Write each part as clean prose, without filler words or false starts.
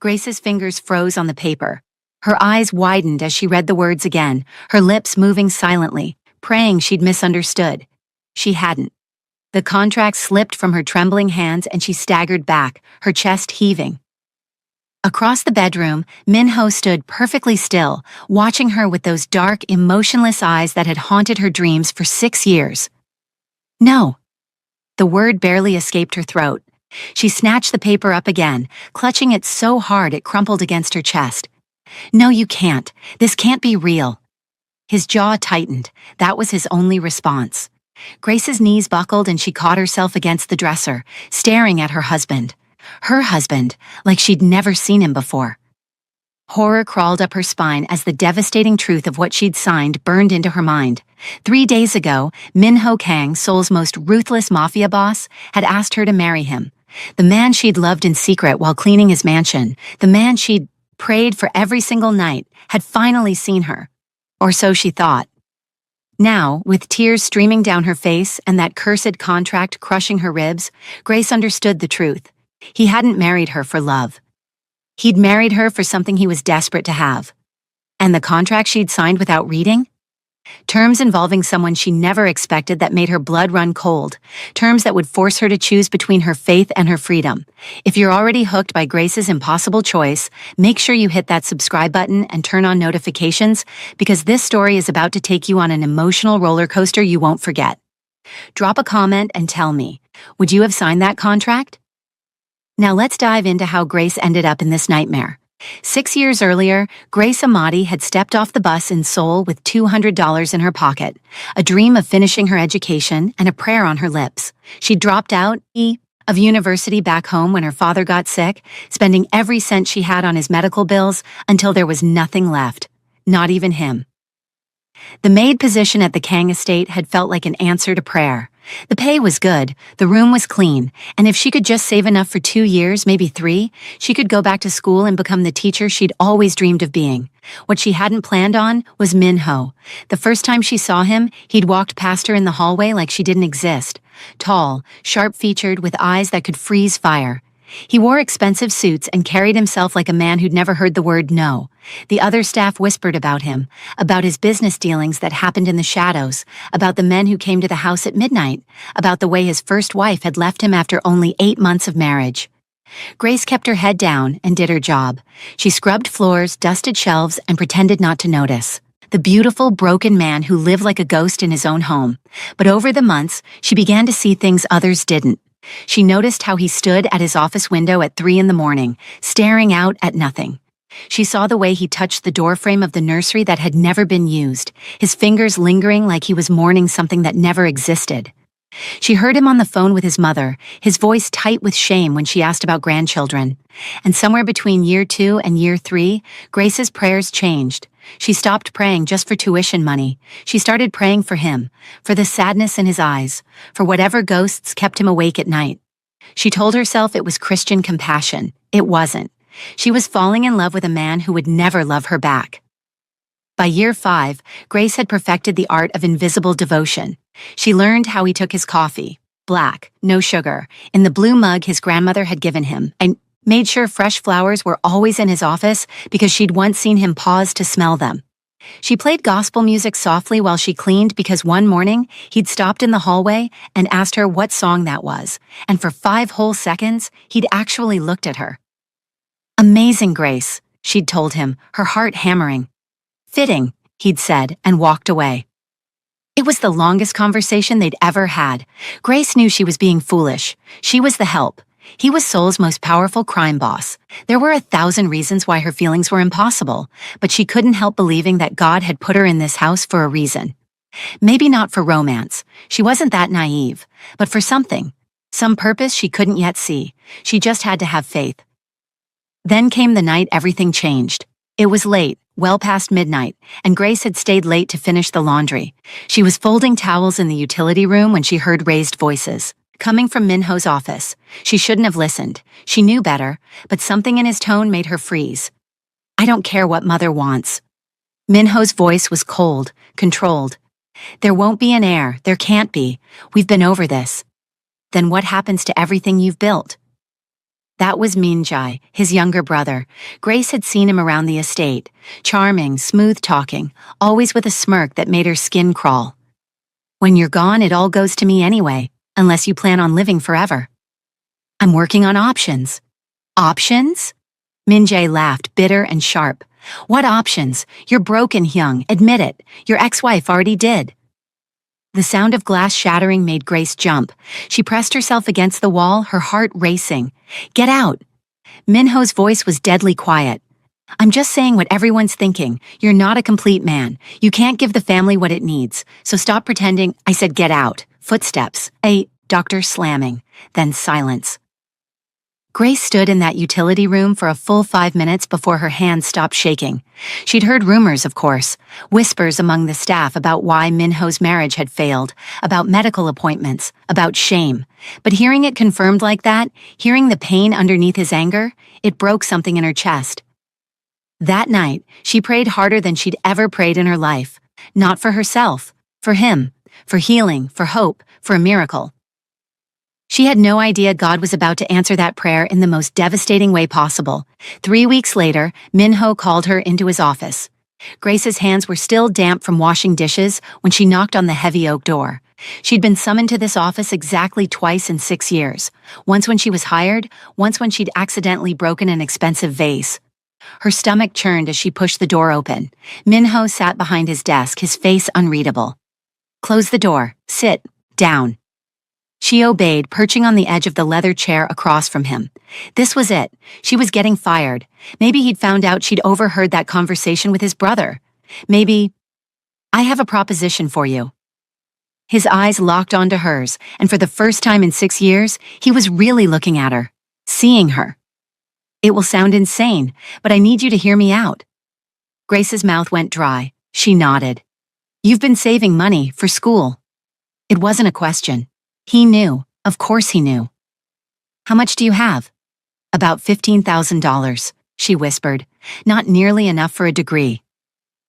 Grace's fingers froze on the paper. Her eyes widened as she read the words again, her lips moving silently, praying she'd misunderstood. She hadn't. The contract slipped from her trembling hands and she staggered back, her chest heaving. Across the bedroom, Min-ho stood perfectly still, watching her with those dark, emotionless eyes that had haunted her dreams for 6 years. No. The word barely escaped her throat. She snatched the paper up again, clutching it so hard it crumpled against her chest. No, you can't. This can't be real. His jaw tightened. That was his only response. Grace's knees buckled and she caught herself against the dresser, staring at her husband. Her husband, like she'd never seen him before. Horror crawled up her spine as the devastating truth of what she'd signed burned into her mind. 3 days ago, Min-ho Kang, Seoul's most ruthless mafia boss, had asked her to marry him. The man she'd loved in secret while cleaning his mansion, the man she'd prayed for every single night, had finally seen her. Or so she thought. Now, with tears streaming down her face and that cursed contract crushing her ribs, Grace understood the truth. He hadn't married her for love. He'd married her for something he was desperate to have. And the contract she'd signed without reading? Terms involving someone she never expected that made her blood run cold. Terms that would force her to choose between her faith and her freedom. If you're already hooked by Grace's impossible choice, make sure you hit that subscribe button and turn on notifications, because this story is about to take you on an emotional roller coaster you won't forget. Drop a comment and tell me, would you have signed that contract? Now let's dive into how Grace ended up in this nightmare. 6 years earlier, Grace Amati had stepped off the bus in Seoul with $200 in her pocket, a dream of finishing her education and a prayer on her lips. She dropped out of university back home when her father got sick, spending every cent she had on his medical bills until there was nothing left, not even him. The maid position at the Kang estate had felt like an answer to prayer. The pay was good, the room was clean, and if she could just save enough for 2 years, maybe 3, she could go back to school and become the teacher she'd always dreamed of being. What she hadn't planned on was Min-ho. The first time she saw him, he'd walked past her in the hallway like she didn't exist. Tall, sharp-featured, with eyes that could freeze fire. He wore expensive suits and carried himself like a man who'd never heard the word no. The other staff whispered about him, about his business dealings that happened in the shadows, about the men who came to the house at midnight, about the way his first wife had left him after only 8 months of marriage. Grace kept her head down and did her job. She scrubbed floors, dusted shelves, and pretended not to notice. The beautiful, broken man who lived like a ghost in his own home. But over the months, she began to see things others didn't. She noticed how he stood at his office window at 3 in the morning, staring out at nothing. She saw the way he touched the doorframe of the nursery that had never been used, his fingers lingering like he was mourning something that never existed. She heard him on the phone with his mother, his voice tight with shame when she asked about grandchildren. And somewhere between year 2 and year 3, Grace's prayers changed. She stopped praying just for tuition money. She started praying for him, for the sadness in his eyes, for whatever ghosts kept him awake at night. She told herself it was Christian compassion. It wasn't. She was falling in love with a man who would never love her back. By year 5, Grace had perfected the art of invisible devotion. She learned how he took his coffee, black, no sugar, in the blue mug his grandmother had given him, and made sure fresh flowers were always in his office because she'd once seen him pause to smell them. She played gospel music softly while she cleaned because one morning he'd stopped in the hallway and asked her what song that was, and for 5 whole seconds he'd actually looked at her. "Amazing, Grace," she'd told him, her heart hammering. "Fitting," he'd said, and walked away. It was the longest conversation they'd ever had. Grace knew she was being foolish. She was the help. He was Seoul's most powerful crime boss. There were 1,000 reasons why her feelings were impossible, but she couldn't help believing that God had put her in this house for a reason. Maybe not for romance. She wasn't that naive, but for something. Some purpose she couldn't yet see. She just had to have faith. Then came the night everything changed. It was late, well past midnight, and Grace had stayed late to finish the laundry. She was folding towels in the utility room when she heard raised voices. Coming from Min-ho's office. She shouldn't have listened. She knew better, but something in his tone made her freeze. "I don't care what Mother wants." Min-ho's voice was cold, controlled. "There won't be an heir. There can't be. We've been over this." "Then what happens to everything you've built?" That was Minjai, his younger brother. Grace had seen him around the estate. Charming, smooth-talking, always with a smirk that made her skin crawl. When you're gone, it all goes to me anyway, unless you plan on living forever. I'm working on options. Options? Minjay laughed, bitter and sharp. What options? You're broken, Hyung. Admit it. Your ex-wife already did. The sound of glass shattering made Grace jump. She pressed herself against the wall, her heart racing. Get out! Minho's voice was deadly quiet. I'm just saying what everyone's thinking. You're not a complete man. You can't give the family what it needs. So stop pretending. I said get out. Footsteps. A doctor slamming. Then silence. Grace stood in that utility room for a full 5 minutes before her hands stopped shaking. She'd heard rumors, of course, whispers among the staff about why Minho's marriage had failed, about medical appointments, about shame. But hearing it confirmed like that, hearing the pain underneath his anger, it broke something in her chest. That night, she prayed harder than she'd ever prayed in her life. Not for herself, for him, for healing, for hope, for a miracle. She had no idea God was about to answer that prayer in the most devastating way possible. 3 weeks later, Minho called her into his office. Grace's hands were still damp from washing dishes when she knocked on the heavy oak door. She'd been summoned to this office exactly twice in 6 years. Once when she was hired, once when she'd accidentally broken an expensive vase. Her stomach churned as she pushed the door open. Minho sat behind his desk, his face unreadable. Close the door. Sit. Down. She obeyed, perching on the edge of the leather chair across from him. This was it. She was getting fired. Maybe he'd found out she'd overheard that conversation with his brother. Maybe, I have a proposition for you. His eyes locked onto hers, and for the first time in 6 years, he was really looking at her, seeing her. It will sound insane, but I need you to hear me out. Grace's mouth went dry. She nodded. You've been saving money for school. It wasn't a question. He knew. Of course he knew. How much do you have? About $15,000, she whispered. Not nearly enough for a degree.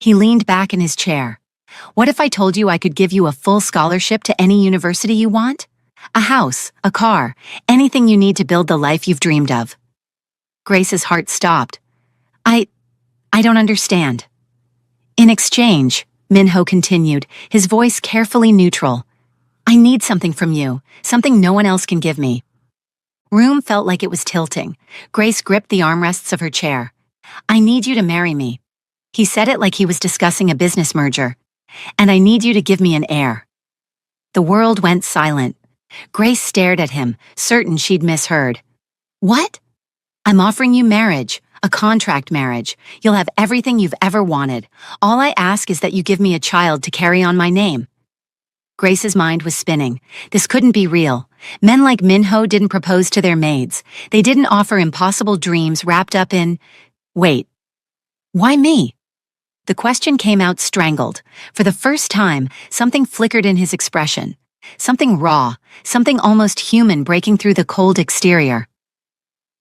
He leaned back in his chair. What if I told you I could give you a full scholarship to any university you want? A house, a car, anything you need to build the life you've dreamed of. Grace's heart stopped. I don't understand. In exchange, Minho continued, his voice carefully neutral. I need something from you, something no one else can give me. Room felt like it was tilting. Grace gripped the armrests of her chair. I need you to marry me. He said it like he was discussing a business merger. And I need you to give me an heir. The world went silent. Grace stared at him, certain she'd misheard. What? I'm offering you marriage, a contract marriage. You'll have everything you've ever wanted. All I ask is that you give me a child to carry on my name. Grace's mind was spinning. This couldn't be real. Men like Minho didn't propose to their maids. They didn't offer impossible dreams wrapped up in... Wait. Why me? The question came out strangled. For the first time, something flickered in his expression. Something raw, something almost human breaking through the cold exterior.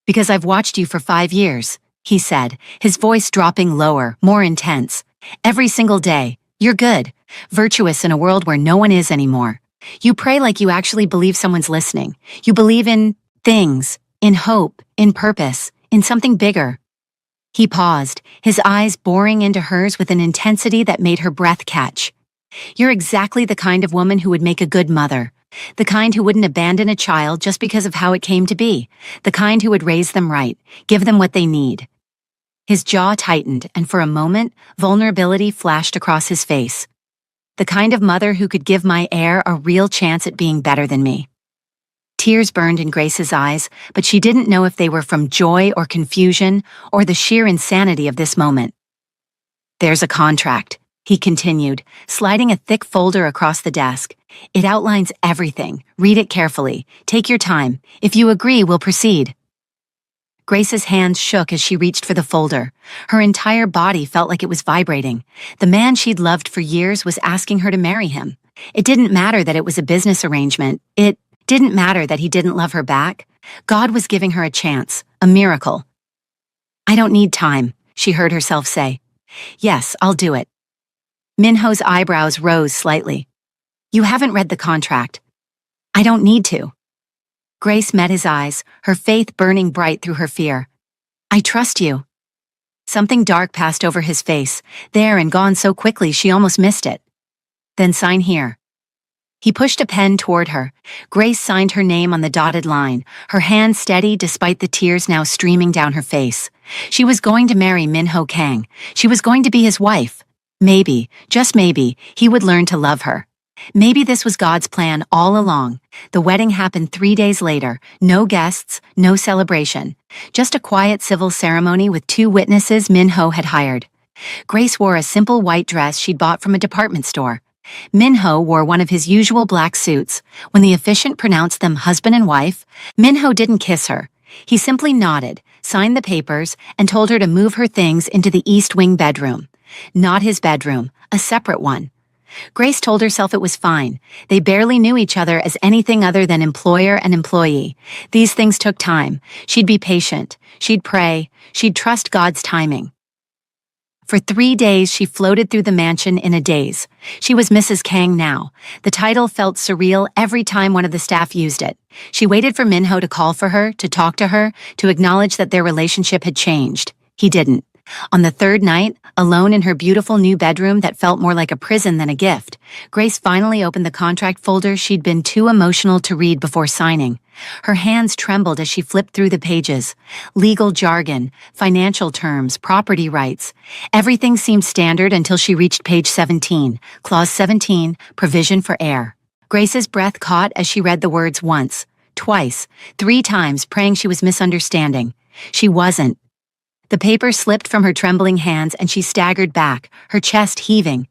Because I've watched you for 5 years, he said, his voice dropping lower, more intense. Every single day. You're good, virtuous in a world where no one is anymore. You pray like you actually believe someone's listening. You believe in things, in hope, in purpose, in something bigger. He paused, his eyes boring into hers with an intensity that made her breath catch. You're exactly the kind of woman who would make a good mother. The kind who wouldn't abandon a child just because of how it came to be. The kind who would raise them right, give them what they need. His jaw tightened, and for a moment, vulnerability flashed across his face. The kind of mother who could give my heir a real chance at being better than me. Tears burned in Grace's eyes, but she didn't know if they were from joy or confusion or the sheer insanity of this moment. There's a contract, he continued, sliding a thick folder across the desk. It outlines everything. Read it carefully. Take your time. If you agree, we'll proceed. Grace's hands shook as she reached for the folder. Her entire body felt like it was vibrating. The man she'd loved for years was asking her to marry him. It didn't matter that it was a business arrangement. It didn't matter that he didn't love her back. God was giving her a chance, a miracle. I don't need time, she heard herself say. Yes, I'll do it. Minho's eyebrows rose slightly. You haven't read the contract. I don't need to. Grace met his eyes, her faith burning bright through her fear. I trust you. Something dark passed over his face, there and gone so quickly she almost missed it. Then sign here. He pushed a pen toward her. Grace signed her name on the dotted line, her hand steady despite the tears now streaming down her face. She was going to marry Min-ho Kang. She was going to be his wife. Maybe, just maybe, he would learn to love her. Maybe this was God's plan all along. The wedding happened 3 days later. No guests, no celebration. Just a quiet civil ceremony with 2 witnesses Min-ho had hired. Grace wore a simple white dress she'd bought from a department store. Min-ho wore one of his usual black suits. When the officiant pronounced them husband and wife, Min-ho didn't kiss her. He simply nodded, signed the papers, and told her to move her things into the East Wing bedroom. Not his bedroom, a separate one. Grace told herself it was fine. They barely knew each other as anything other than employer and employee. These things took time. She'd be patient. She'd pray. She'd trust God's timing. For 3 days, she floated through the mansion in a daze. She was Mrs. Kang now. The title felt surreal every time one of the staff used it. She waited for Min-ho to call for her, to talk to her, to acknowledge that their relationship had changed. He didn't. On the 3rd night, alone in her beautiful new bedroom that felt more like a prison than a gift, Grace finally opened the contract folder she'd been too emotional to read before signing. Her hands trembled as she flipped through the pages. Legal jargon, financial terms, property rights. Everything seemed standard until she reached page 17, clause 17, provision for heir. Grace's breath caught as she read the words once, twice, 3 times, praying she was misunderstanding. She wasn't. The paper slipped from her trembling hands and she staggered back, her chest heaving.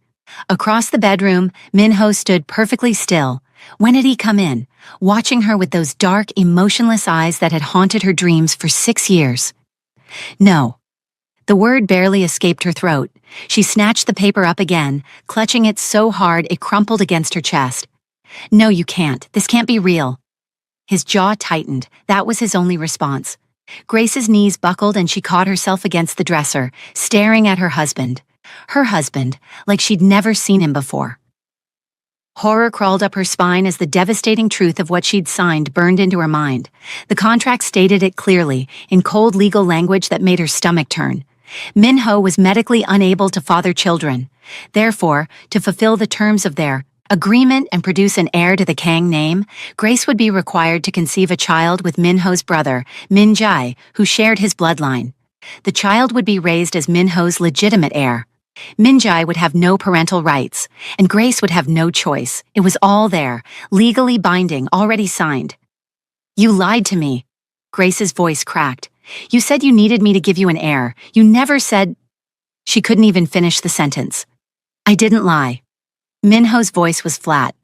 Across the bedroom, Min-ho stood perfectly still. When had he come in, watching her with those dark, emotionless eyes that had haunted her dreams for 6 years? No. The word barely escaped her throat. She snatched the paper up again, clutching it so hard it crumpled against her chest. No, you can't. This can't be real. His jaw tightened. That was his only response. Grace's knees buckled and she caught herself against the dresser, staring at her husband. Her husband, like she'd never seen him before. Horror crawled up her spine as the devastating truth of what she'd signed burned into her mind. The contract stated it clearly, in cold legal language that made her stomach turn. Min-ho was medically unable to father children. Therefore, to fulfill the terms of their agreement and produce an heir to the Kang name, Grace would be required to conceive a child with Min-ho's brother, Min-jae, who shared his bloodline. The child would be raised as Min-ho's legitimate heir. Min-jae would have no parental rights, and Grace would have no choice. It was all there, legally binding, already signed. You lied to me. Grace's voice cracked. You said you needed me to give you an heir. You never said... She couldn't even finish the sentence. I didn't lie. Min-ho's voice was flat.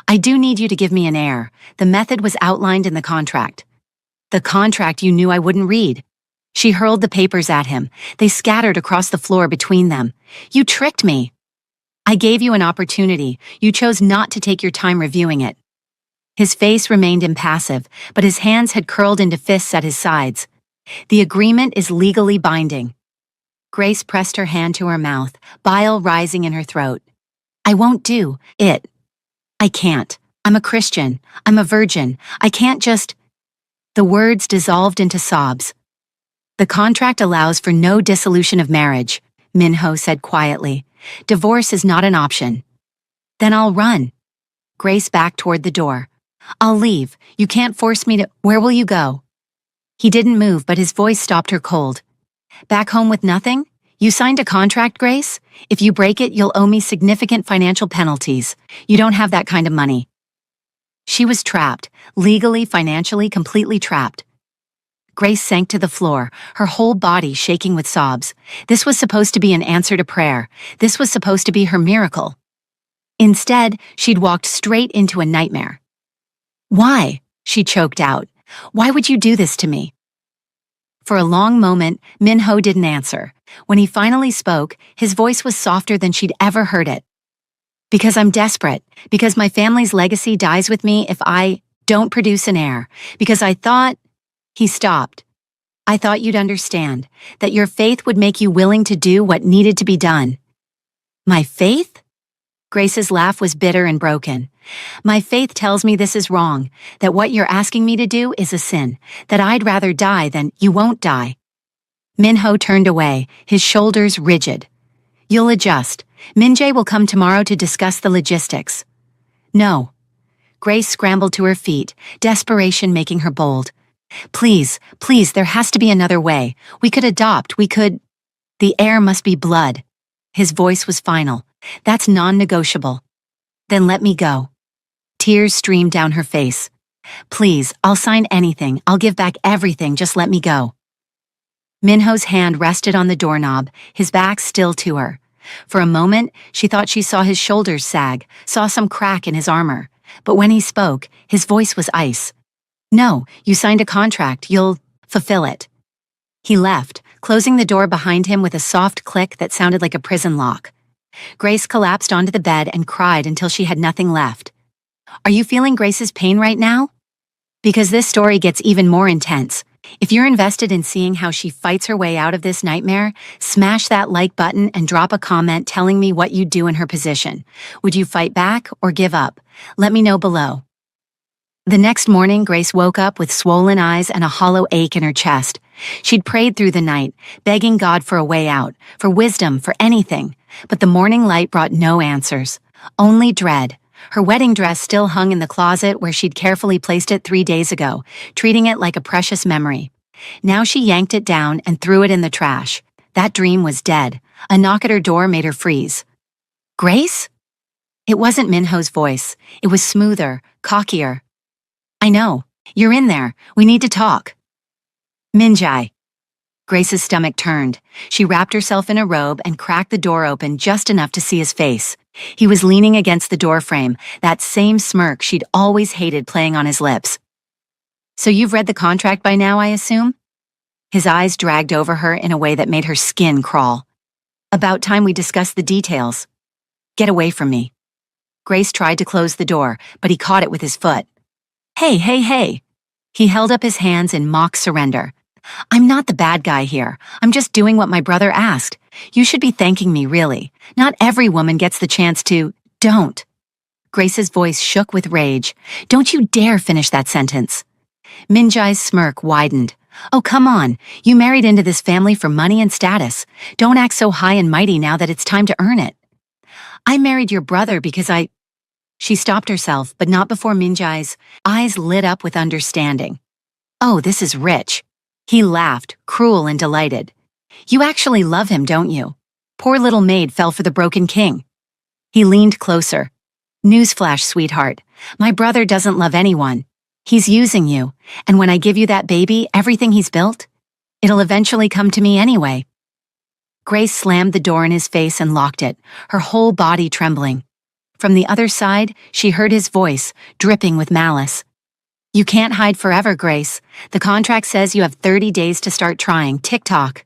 I do need you to give me an heir. The method was outlined in the contract. The contract you knew I wouldn't read. She hurled the papers at him. They scattered across the floor between them. You tricked me. I gave you an opportunity. You chose not to take your time reviewing it. His face remained impassive, but his hands had curled into fists at his sides. The agreement is legally binding. Grace pressed her hand to her mouth, bile rising in her throat. I won't do it. I can't. I'm a Christian. I'm a virgin. I can't just... The words dissolved into sobs. The contract allows for no dissolution of marriage, Min-ho said quietly. Divorce is not an option. Then I'll run. Grace backed toward the door. I'll leave. You can't force me to... Where will you go? He didn't move, but his voice stopped her cold. Back home with nothing? You signed a contract, Grace? If you break it, you'll owe me significant financial penalties. You don't have that kind of money. She was trapped, legally, financially, completely trapped. Grace sank to the floor, her whole body shaking with sobs. This was supposed to be an answer to prayer. This was supposed to be her miracle. Instead, she'd walked straight into a nightmare. Why? She choked out. Why would you do this to me? For a long moment, Min-ho didn't answer. When he finally spoke, his voice was softer than she'd ever heard it. Because I'm desperate. Because my family's legacy dies with me if I don't produce an heir. Because I thought... He stopped. I thought you'd understand. That your faith would make you willing to do what needed to be done. My faith? Grace's laugh was bitter and broken. My faith tells me this is wrong, that what you're asking me to do is a sin, that I'd rather die than you won't die. Minho turned away, his shoulders rigid. You'll adjust. Minjae will come tomorrow to discuss the logistics. No. Grace scrambled to her feet, desperation making her bold. Please, please, there has to be another way. We could adopt, we could… The heir must be blood. His voice was final. That's non-negotiable. Then let me go. Tears streamed down her face. Please, I'll sign anything. I'll give back everything. Just let me go. Minho's hand rested on the doorknob, his back still to her. For a moment, she thought she saw his shoulders sag, saw some crack in his armor. But when he spoke, his voice was ice. No, you signed a contract. You'll fulfill it. He left, closing the door behind him with a soft click that sounded like a prison lock. Grace collapsed onto the bed and cried until she had nothing left. Are you feeling Grace's pain right now? Because this story gets even more intense. If you're invested in seeing how she fights her way out of this nightmare, smash that like button and drop a comment telling me what you'd do in her position. Would you fight back or give up? Let me know below. The next morning, Grace woke up with swollen eyes and a hollow ache in her chest. She'd prayed through the night, begging God for a way out, for wisdom, for anything. But the morning light brought no answers, only dread. Her wedding dress still hung in the closet where she'd carefully placed it 3 days ago, treating it like a precious memory. Now she yanked it down and threw it in the trash. That dream was dead. A knock at her door made her freeze. Grace? It wasn't Minho's voice. It was smoother, cockier. I know. You're in there. We need to talk. Minjae. Grace's stomach turned. She wrapped herself in a robe and cracked the door open just enough to see his face. He was leaning against the doorframe, that same smirk she'd always hated playing on his lips. So you've read the contract by now, I assume? His eyes dragged over her in a way that made her skin crawl. About time we discussed the details. Get away from me. Grace tried to close the door, but he caught it with his foot. Hey, hey, hey. He held up his hands in mock surrender. I'm not the bad guy here. I'm just doing what my brother asked. You should be thanking me, really. Not every woman gets the chance to… Don't. Grace's voice shook with rage. Don't you dare finish that sentence. Minjae's smirk widened. Oh, come on. You married into this family for money and status. Don't act so high and mighty now that it's time to earn it. I married your brother because I… She stopped herself, but not before Minjae's eyes lit up with understanding. Oh, this is rich. He laughed, cruel and delighted. You actually love him, don't you? Poor little maid fell for the broken king. He leaned closer. Newsflash, sweetheart. My brother doesn't love anyone. He's using you, and when I give you that baby, everything he's built, it'll eventually come to me anyway. Grace slammed the door in his face and locked it, her whole body trembling. From the other side, she heard his voice, dripping with malice. You can't hide forever, Grace. The contract says you have 30 days to start trying. Tick-tock.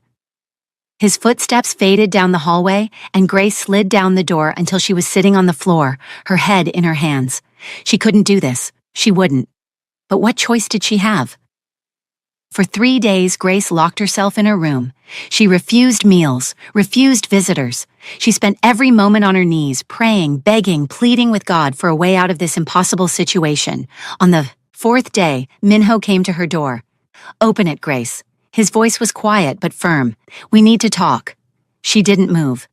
His footsteps faded down the hallway, and Grace slid down the door until she was sitting on the floor, her head in her hands. She couldn't do this. She wouldn't. But what choice did she have? For 3 days, Grace locked herself in her room. She refused meals, refused visitors. She spent every moment on her knees, praying, begging, pleading with God for a way out of this impossible situation. On the 4th day, Minho came to her door. Open it, Grace. His voice was quiet but firm. We need to talk. She didn't move.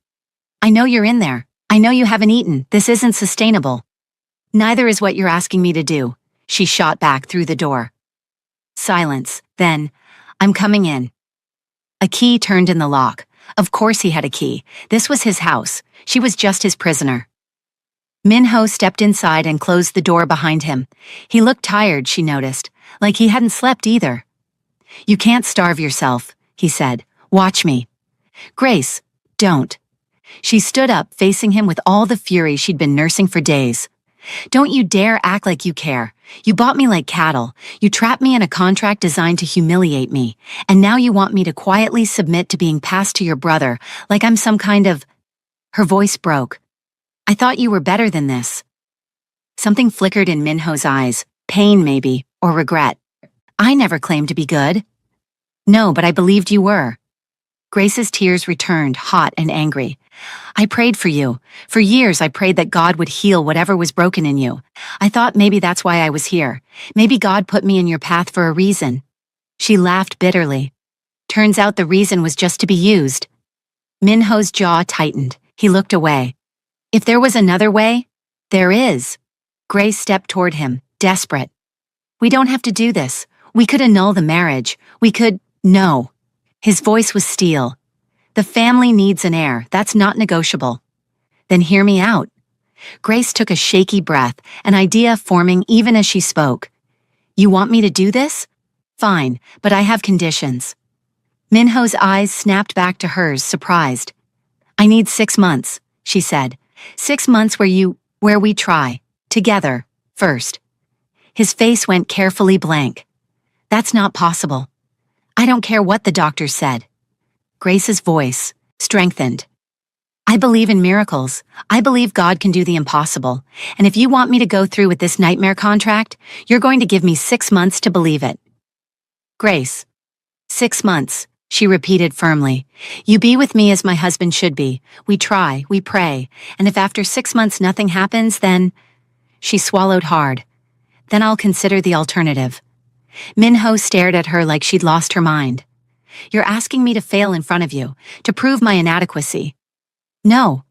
I know you're in there. I know you haven't eaten. This isn't sustainable. Neither is what you're asking me to do. She shot back through the door. Silence. Then, I'm coming in. A key turned in the lock. Of course he had a key. This was his house. She was just his prisoner. Minho stepped inside and closed the door behind him. He looked tired, she noticed, like he hadn't slept either. You can't starve yourself, he said. Watch me. Grace, don't. She stood up, facing him with all the fury she'd been nursing for days. Don't you dare act like you care. You bought me like cattle. You trapped me in a contract designed to humiliate me. And now you want me to quietly submit to being passed to your brother, like I'm some kind of… Her voice broke. I thought you were better than this. Something flickered in Minho's eyes. Pain, maybe, or regret. I never claimed to be good. No, but I believed you were. Grace's tears returned, hot and angry. I prayed for you. For years, I prayed that God would heal whatever was broken in you. I thought maybe that's why I was here. Maybe God put me in your path for a reason." She laughed bitterly. Turns out the reason was just to be used. Minho's jaw tightened. He looked away. "If there was another way, there is." Grace stepped toward him, desperate. "We don't have to do this. We could annul the marriage. We could—" "No." His voice was steel. "The family needs an heir. That's not negotiable." "Then hear me out." Grace took a shaky breath, an idea forming even as she spoke. "You want me to do this? Fine, but I have conditions." Minho's eyes snapped back to hers, surprised. "I need 6 months," she said. 6 months where we try. Together, first." His face went carefully blank. "That's not possible. I don't care what the doctor said." Grace's voice strengthened. "I believe in miracles. I believe God can do the impossible. And if you want me to go through with this nightmare contract, you're going to give me 6 months to believe it." "Grace." 6 months, she repeated firmly. "You be with me as my husband should be. We try, we pray. And if after 6 months nothing happens, then—" She swallowed hard. "Then I'll consider the alternative." Minho stared at her like she'd lost her mind. "You're asking me to fail in front of you, to prove my inadequacy." "No."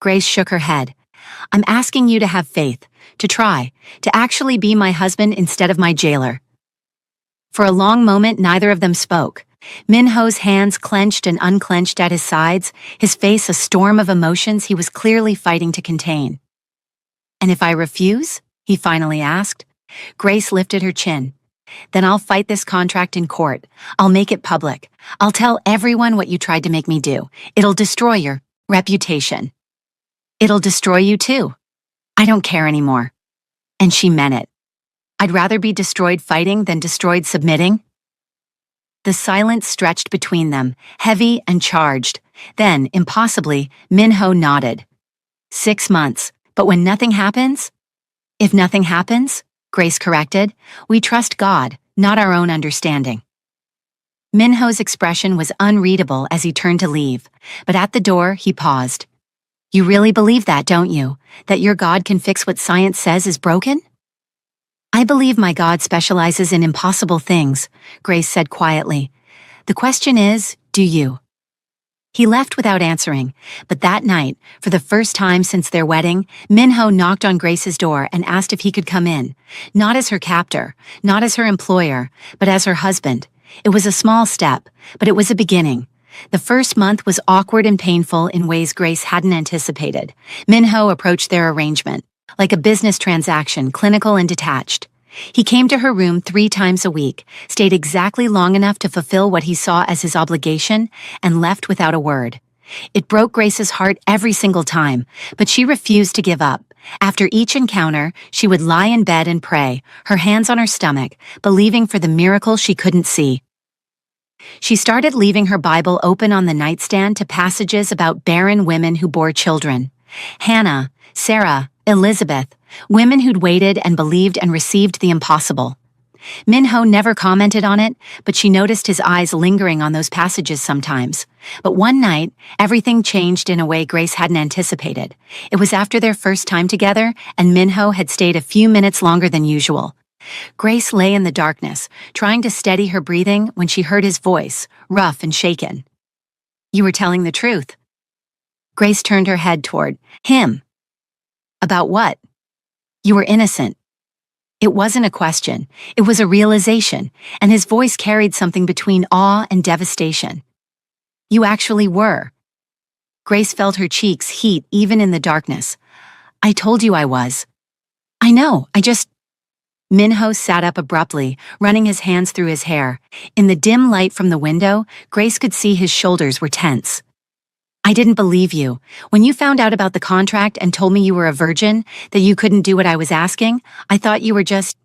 Grace shook her head. "I'm asking you to have faith, to try, to actually be my husband instead of my jailer." For a long moment, neither of them spoke. Minho's hands clenched and unclenched at his sides, his face a storm of emotions he was clearly fighting to contain. "And if I refuse?" he finally asked. Grace lifted her chin. "Then I'll fight this contract in court. I'll make it public. I'll tell everyone what you tried to make me do. It'll destroy your reputation." "It'll destroy you too. I don't care anymore." And she meant it. "I'd rather be destroyed fighting than destroyed submitting." The silence stretched between them, heavy and charged. Then, impossibly, Minho nodded. 6 months, but when nothing happens? "If nothing happens," Grace corrected, "we trust God, not our own understanding." Minho's expression was unreadable as he turned to leave, but at the door he paused. "You really believe that, don't you? That your God can fix what science says is broken?" "I believe my God specializes in impossible things," Grace said quietly. "The question is, do you?" He left without answering, but that night, for the first time since their wedding, Minho knocked on Grace's door and asked if he could come in, not as her captor, not as her employer, but as her husband. It was a small step, but it was a beginning. The first month was awkward and painful in ways Grace hadn't anticipated. Minho approached their arrangement like a business transaction, clinical and detached. He came to her room 3 times a week, stayed exactly long enough to fulfill what he saw as his obligation, and left without a word. It broke Grace's heart every single time, but she refused to give up. After each encounter, she would lie in bed and pray, her hands on her stomach, believing for the miracle she couldn't see. She started leaving her Bible open on the nightstand to passages about barren women who bore children. Hannah, Sarah, Elizabeth, women who'd waited and believed and received the impossible. Minho never commented on it, but she noticed his eyes lingering on those passages sometimes. But one night, everything changed in a way Grace hadn't anticipated. It was after their first time together, and Minho had stayed a few minutes longer than usual. Grace lay in the darkness, trying to steady her breathing when she heard his voice, rough and shaken. "You were telling the truth." Grace turned her head toward him. "About what?" "You were innocent." It wasn't a question, it was a realization, and his voice carried something between awe and devastation. "You actually were." Grace felt her cheeks heat even in the darkness. "I told you I was." "I know, Minho sat up abruptly, running his hands through his hair. In the dim light from the window, Grace could see his shoulders were tense. "I didn't believe you. When you found out about the contract and told me you were a virgin, that you couldn't do what I was asking, I thought you were just,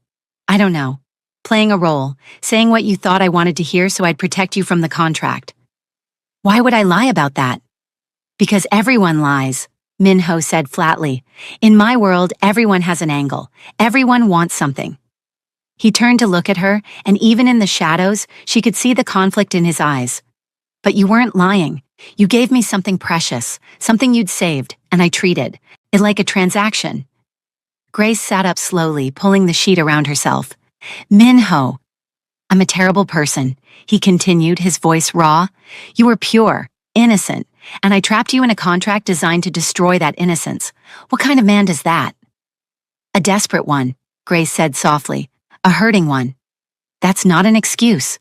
I don't know, playing a role, saying what you thought I wanted to hear so I'd protect you from the contract." "Why would I lie about that?" "Because everyone lies," Minho said flatly. "In my world, everyone has an angle. Everyone wants something." He turned to look at her, and even in the shadows, she could see the conflict in his eyes. "But you weren't lying. You gave me something precious, something you'd saved, and I treated it like a transaction. Grace sat up slowly, pulling the sheet around herself. Minho, I'm a terrible person, he continued, his voice raw. You were pure, innocent, and I trapped you in a contract designed to destroy that innocence. What kind of man does that? A desperate one, Grace said softly. A hurting one. That's not an excuse.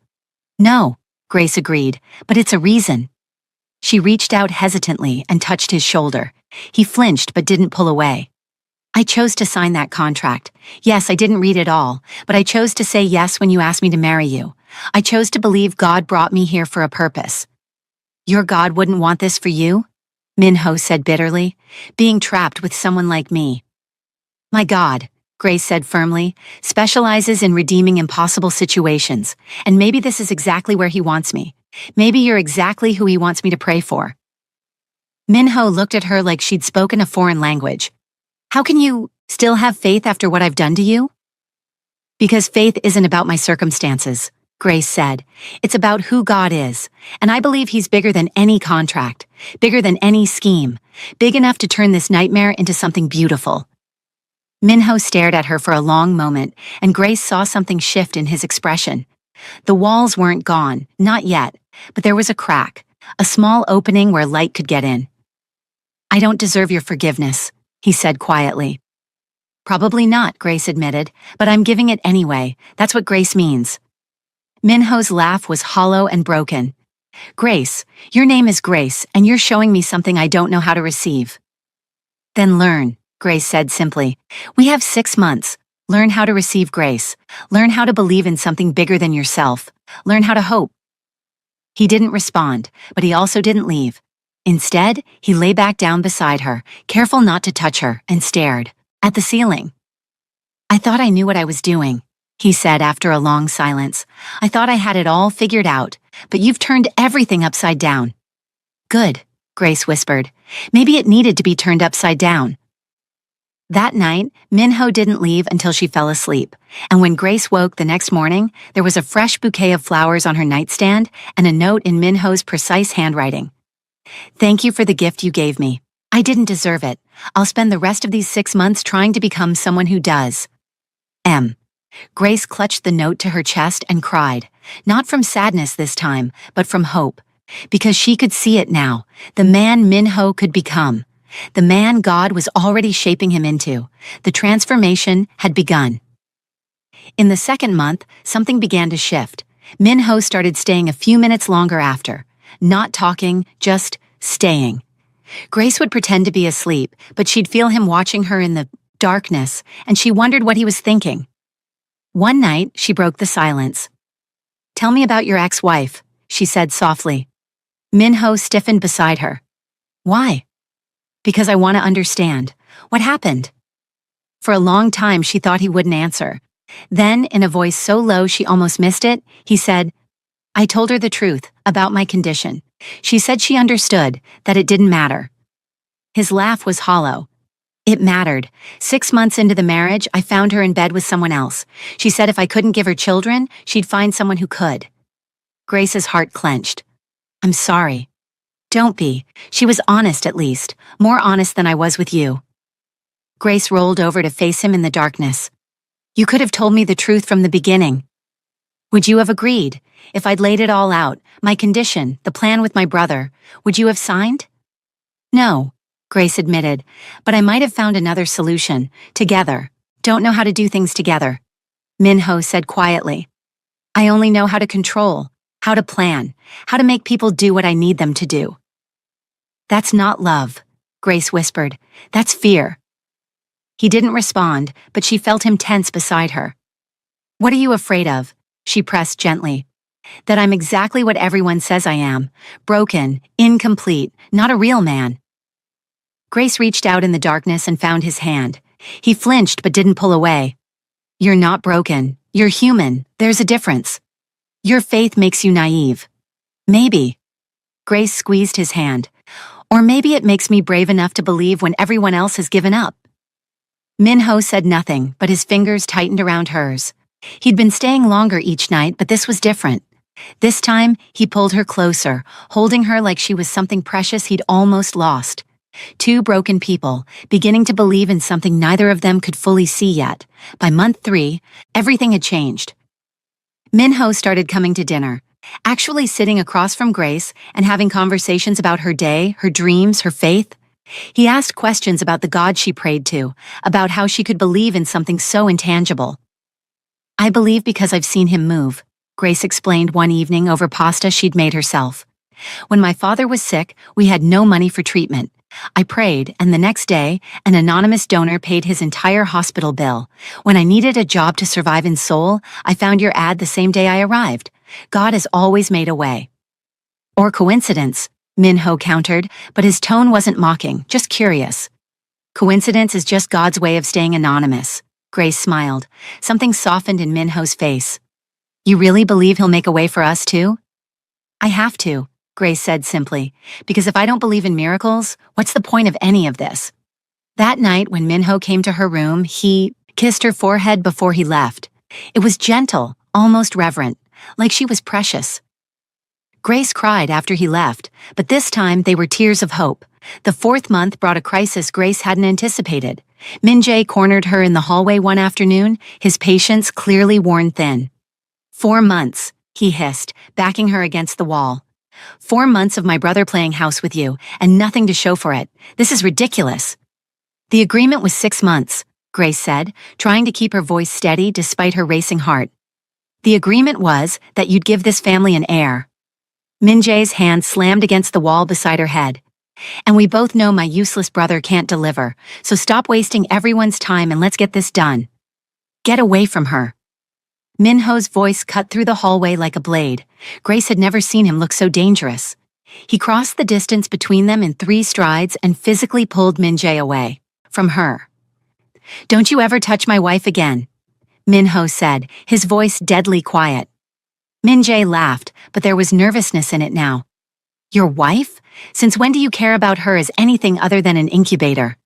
No, Grace agreed, but it's a reason. She reached out hesitantly and touched his shoulder. He flinched but didn't pull away. I chose to sign that contract. Yes, I didn't read it all, but I chose to say yes when you asked me to marry you. I chose to believe God brought me here for a purpose. Your God wouldn't want this for you? Minho said bitterly. Being trapped with someone like me. My God, Grace said firmly, specializes in redeeming impossible situations, and maybe this is exactly where he wants me. Maybe you're exactly who he wants me to pray for. Minho looked at her like she'd spoken a foreign language. How can you still have faith after what I've done to you? Because faith isn't about my circumstances, Grace said. It's about who God is, and I believe he's bigger than any contract, bigger than any scheme, big enough to turn this nightmare into something beautiful. Minho stared at her for a long moment, and Grace saw something shift in his expression. The walls weren't gone, not yet, but there was a crack, a small opening where light could get in. I don't deserve your forgiveness, he said quietly. Probably not, Grace admitted, but I'm giving it anyway. That's what grace means. Minho's laugh was hollow and broken. Grace, your name is Grace, and you're showing me something I don't know how to receive. Then learn, Grace said simply. We have 6 months. Learn how to receive grace. Learn how to believe in something bigger than yourself. Learn how to hope. He didn't respond, but he also didn't leave. Instead, he lay back down beside her, careful not to touch her, and stared at the ceiling. I thought I knew what I was doing, he said after a long silence. I thought I had it all figured out, but you've turned everything upside down. Good, Grace whispered. Maybe it needed to be turned upside down. That night, Minho didn't leave until she fell asleep, and when Grace woke the next morning, there was a fresh bouquet of flowers on her nightstand and a note in Minho's precise handwriting. Thank you for the gift you gave me. I didn't deserve it. I'll spend the rest of these 6 months trying to become someone who does. M. Grace clutched the note to her chest and cried, not from sadness this time, but from hope, because she could see it now, the man Minho could become. The man God was already shaping him into. The transformation had begun. In the second month, something began to shift. Minho started staying a few minutes longer after. Not talking, just staying. Grace would pretend to be asleep, but she'd feel him watching her in the darkness, and she wondered what he was thinking. One night, she broke the silence. Tell me about your ex-wife, she said softly. Minho stiffened beside her. Why? Because I want to understand. What happened? For a long time, she thought he wouldn't answer. Then, in a voice so low she almost missed it, he said, I told her the truth about my condition. She said she understood, that it didn't matter. His laugh was hollow. It mattered. 6 months into the marriage, I found her in bed with someone else. She said if I couldn't give her children, she'd find someone who could. Grace's heart clenched. I'm sorry. Don't be. She was honest at least, more honest than I was with you. Grace rolled over to face him in the darkness. You could have told me the truth from the beginning. Would you have agreed? If I'd laid it all out, my condition, the plan with my brother, would you have signed? No, Grace admitted, but I might have found another solution, together. Don't know how to do things together. Minho said quietly. I only know how to control, how to plan, how to make people do what I need them to do. That's not love, Grace whispered. That's fear. He didn't respond, but she felt him tense beside her. What are you afraid of? She pressed gently. That I'm exactly what everyone says I am. Broken, incomplete, not a real man. Grace reached out in the darkness and found his hand. He flinched but didn't pull away. You're not broken. You're human. There's a difference. Your faith makes you naive. Maybe. Grace squeezed his hand. Or maybe it makes me brave enough to believe when everyone else has given up. Minho said nothing, but his fingers tightened around hers. He'd been staying longer each night, but this was different. This time, he pulled her closer, holding her like she was something precious he'd almost lost. Two broken people, beginning to believe in something neither of them could fully see yet. By month 3, everything had changed. Minho started coming to dinner, actually sitting across from Grace and having conversations about her day, her dreams, her faith. He asked questions about the God she prayed to, about how she could believe in something so intangible. "I believe because I've seen him move," Grace explained one evening over pasta she'd made herself. "When my father was sick, we had no money for treatment. I prayed, and the next day, an anonymous donor paid his entire hospital bill. When I needed a job to survive in Seoul, I found your ad the same day I arrived. God has always made a way." "Or coincidence," Minho countered, but his tone wasn't mocking, just curious. "Coincidence is just God's way of staying anonymous." Grace smiled. Something softened in Minho's face. "You really believe he'll make a way for us too?" "I have to," Grace said simply, "because if I don't believe in miracles, what's the point of any of this?" That night when Minho came to her room, he kissed her forehead before he left. It was gentle, almost reverent, like she was precious. Grace cried after he left, but this time they were tears of hope. The 4th month brought a crisis Grace hadn't anticipated. Min-jae cornered her in the hallway one afternoon, his patience clearly worn thin. 4 months, he hissed, backing her against the wall. 4 months of my brother playing house with you, and nothing to show for it. This is ridiculous. The agreement was 6 months, Grace said, trying to keep her voice steady despite her racing heart. The agreement was that you'd give this family an heir. Min-jae's hand slammed against the wall beside her head. "And we both know my useless brother can't deliver, so stop wasting everyone's time and let's get this done." "Get away from her." Minho's voice cut through the hallway like a blade. Grace had never seen him look so dangerous. He crossed the distance between them in 3 strides and physically pulled Min-jae away. From her. "Don't you ever touch my wife again," Minho said, his voice deadly quiet. Min-jae laughed, but there was nervousness in it now. "Your wife? Since when do you care about her as anything other than an incubator?"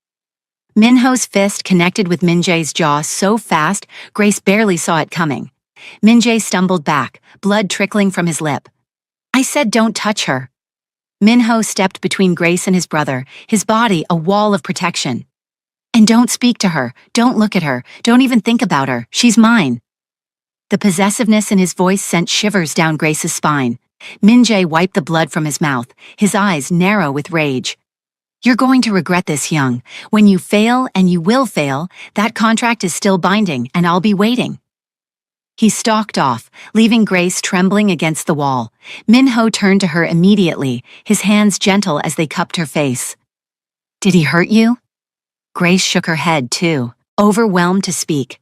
Minho's fist connected with Min-jae's jaw so fast, Grace barely saw it coming. Min-jae stumbled back, blood trickling from his lip. "I said don't touch her." Minho stepped between Grace and his brother, his body a wall of protection. "And don't speak to her, don't look at her, don't even think about her, she's mine." The possessiveness in his voice sent shivers down Grace's spine. Min-jae wiped the blood from his mouth, his eyes narrow with rage. "You're going to regret this, Young. When you fail, and you will fail, that contract is still binding, and I'll be waiting." He stalked off, leaving Grace trembling against the wall. Minho turned to her immediately, his hands gentle as they cupped her face. "Did he hurt you?" Grace shook her head, too, overwhelmed to speak.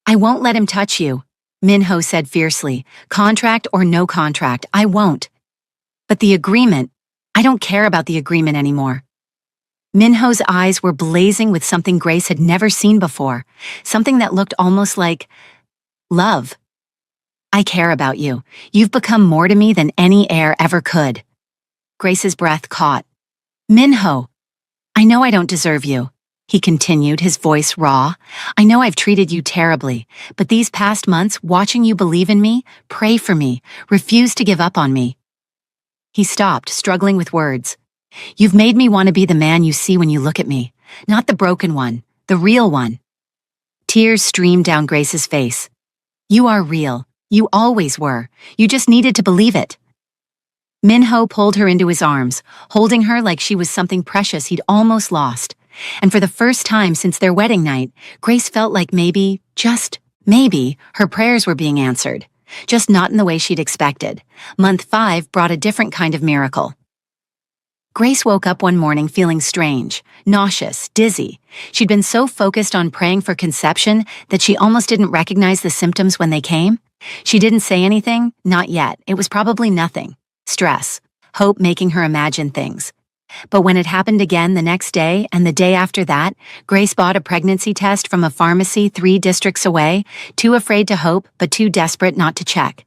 "I won't let him touch you," Minho said fiercely. "Contract or no contract, I won't." "But the agreement, I don't care about the agreement anymore." Minho's eyes were blazing with something Grace had never seen before, something that looked almost like love. "I care about you. You've become more to me than any heir ever could." Grace's breath caught. "Minho, I know I don't deserve you," he continued, his voice raw. "I know I've treated you terribly, but these past months, watching you believe in me, pray for me, refuse to give up on me." He stopped, struggling with words. "You've made me want to be the man you see when you look at me, not the broken one, the real one." Tears streamed down Grace's face. "You are real. You always were. You just needed to believe it." Minho pulled her into his arms, holding her like she was something precious he'd almost lost. And for the first time since their wedding night, Grace felt like maybe, just maybe, her prayers were being answered. Just not in the way she'd expected. Month 5 brought a different kind of miracle. Grace woke up one morning feeling strange, nauseous, dizzy. She'd been so focused on praying for conception that she almost didn't recognize the symptoms when they came. She didn't say anything, not yet. It was probably nothing. Stress, hope making her imagine things. But when it happened again the next day and the day after that, Grace bought a pregnancy test from a pharmacy 3 districts away, too afraid to hope but too desperate not to check.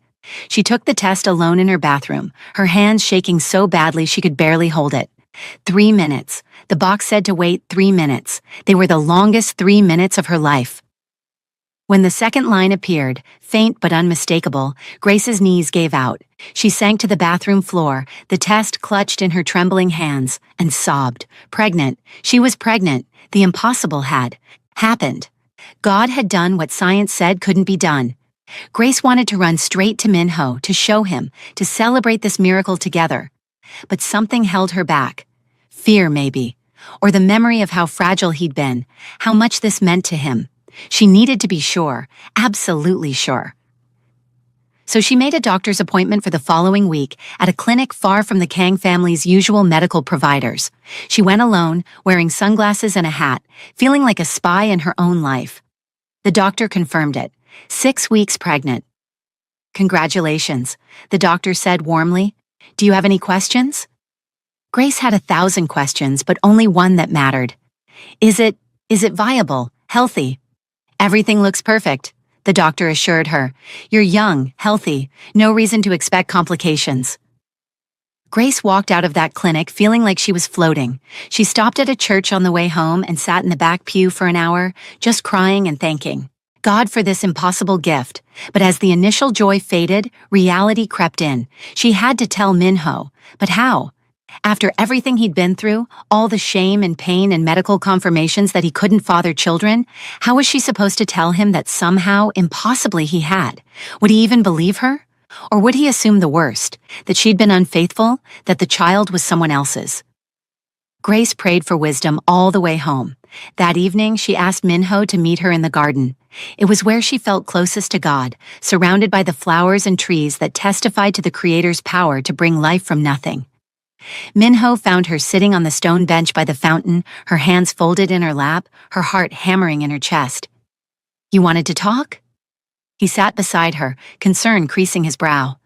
She took the test alone in her bathroom, her hands shaking so badly she could barely hold it. 3 minutes. The box said to wait 3 minutes. They were the longest 3 minutes of her life. When the second line appeared, faint but unmistakable, Grace's knees gave out. She sank to the bathroom floor, the test clutched in her trembling hands, and sobbed. Pregnant. She was pregnant. The impossible had happened. God had done what science said couldn't be done. Grace wanted to run straight to Minho, to show him, to celebrate this miracle together. But something held her back. Fear, maybe. Or the memory of how fragile he'd been, how much this meant to him. She needed to be sure, absolutely sure. So she made a doctor's appointment for the following week at a clinic far from the Kang family's usual medical providers. She went alone, wearing sunglasses and a hat, feeling like a spy in her own life. The doctor confirmed it. 6 weeks pregnant. Congratulations, the doctor said warmly. Do you have any questions? Grace had 1,000 questions, but only one that mattered. Is it viable, healthy? Everything looks perfect, the doctor assured her. You're young, healthy, no reason to expect complications. Grace walked out of that clinic feeling like she was floating. She stopped at a church on the way home and sat in the back pew for an hour, just crying and thanking God for this impossible gift. But as the initial joy faded, reality crept in. She had to tell Minho. But how? After everything he'd been through, all the shame and pain and medical confirmations that he couldn't father children, how was she supposed to tell him that somehow, impossibly, he had? Would he even believe her? Or would he assume the worst, that she'd been unfaithful, that the child was someone else's? Grace prayed for wisdom all the way home. That evening, she asked Minho to meet her in the garden. It was where she felt closest to God, surrounded by the flowers and trees that testified to the Creator's power to bring life from nothing. Minho found her sitting on the stone bench by the fountain, her hands folded in her lap, her heart hammering in her chest. You wanted to talk? He sat beside her, concern creasing his brow.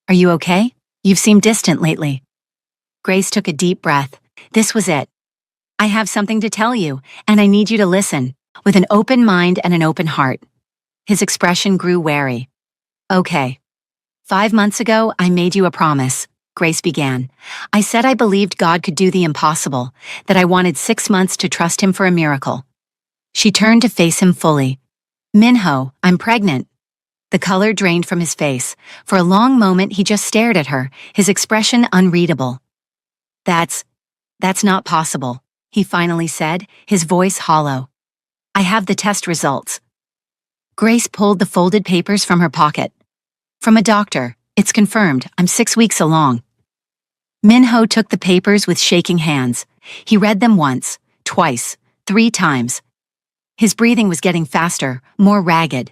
Are you okay? You've seemed distant lately. Grace took a deep breath. This was it. I have something to tell you, and I need you to listen, with an open mind and an open heart. His expression grew wary. Okay. 5 months ago, I made you a promise. Grace began. I said I believed God could do the impossible, that I wanted 6 months to trust him for a miracle. She turned to face him fully. Minho, I'm pregnant. The color drained from his face. For a long moment, he just stared at her, his expression unreadable. That's not possible, he finally said, his voice hollow. I have the test results. Grace pulled the folded papers from her pocket. From a doctor. It's confirmed. I'm 6 weeks along. Minho took the papers with shaking hands. He read them once, twice, 3 times. His breathing was getting faster, more ragged.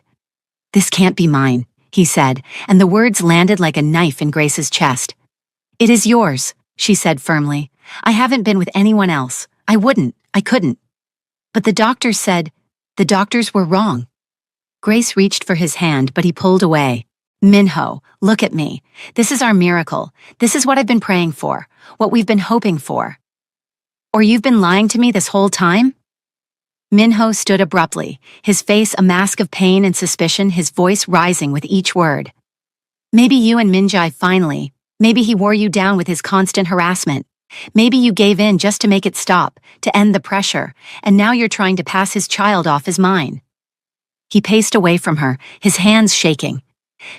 This can't be mine, he said, and the words landed like a knife in Grace's chest. It is yours, she said firmly. I haven't been with anyone else. I couldn't. But the doctors said, the doctors were wrong. Grace reached for his hand, but he pulled away. Minho, look at me. This is our miracle. This is what I've been praying for, what we've been hoping for. Or you've been lying to me this whole time? Minho stood abruptly, his face a mask of pain and suspicion, his voice rising with each word. Maybe you and Minjai finally, maybe he wore you down with his constant harassment. Maybe you gave in just to make it stop, to end the pressure, and now you're trying to pass his child off as mine. He paced away from her, his hands shaking.